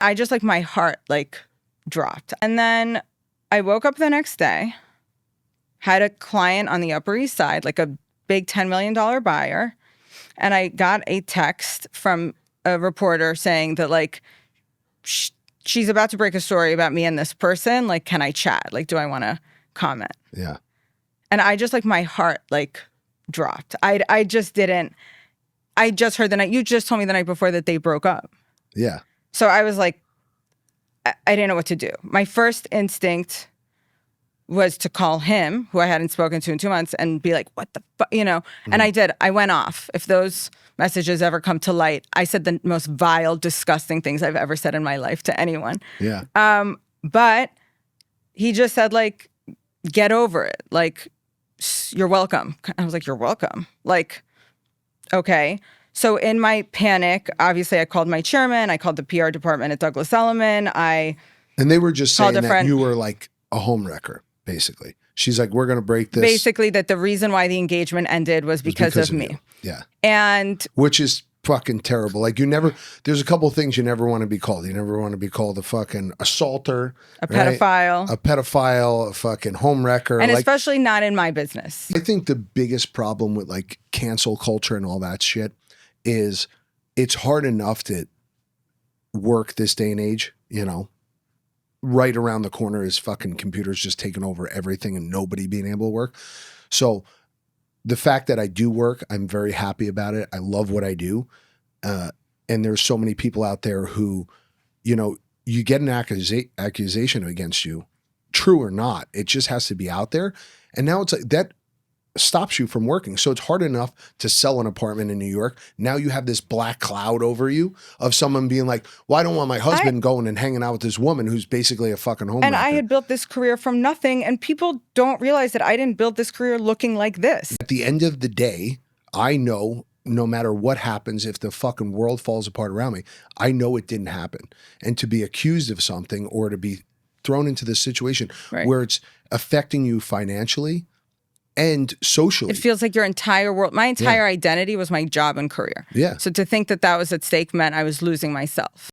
I just like my heart like dropped. And then I woke up the next day, had a client on the Upper East Side, like a big $10 million buyer. And I got a text from a reporter saying that like, she's about to break a story about me and this person. Like, can I chat? Like, do I want to comment? Yeah. And I just like my heart like dropped. I just didn't. I just heard the night. You just told me the night before that they broke up. Yeah. So I was like, I didn't know what to do. My first instinct was to call him, who I hadn't spoken to in 2 months, and be like, what the fuck, you know? And I did. I went off. If those messages ever come to light, I said the most vile, disgusting things I've ever said in my life to anyone. Yeah. But he just said, like, get over it. Like, you're welcome. I was like, you're welcome. Like, okay. So in my panic, obviously I called my chairman. I called the PR department at Douglas Elliman. And they were just saying that you were like a homewrecker, basically. She's like, we're going to break this. Basically that the reason why the engagement ended was because of me. You. Yeah. And which is fucking terrible. Like there's a couple of things you never want to be called. You never want to be called a fucking assaulter. A pedophile. Right? A pedophile, a fucking homewrecker. And like, especially not in my business. I think the biggest problem with like cancel culture and all that shit is it's hard enough to work this day and age, you know. Right around the corner is fucking computers just taking over everything and nobody being able to work. So the fact that I do work, I'm very happy about it. I love what I do. And there's so many people out there who, you know, you get an accusation against you, true or not, it just has to be out there. And now it's like that stops you from working. So it's hard enough to sell an apartment in New York. Now you have this black cloud over you of someone being like, well, I don't want my husband going and hanging out with this woman who's basically a fucking homewrecker. And I had built this career from nothing, and people don't realize that I didn't build this career looking like this. At the end of the day, I know no matter what happens, if the fucking world falls apart around me, I know it didn't happen. And to be accused of something or to be thrown into this situation where it's affecting you financially and socially. It feels like your entire world, my entire identity was my job and career. Yeah. So to think that that was at stake meant I was losing myself.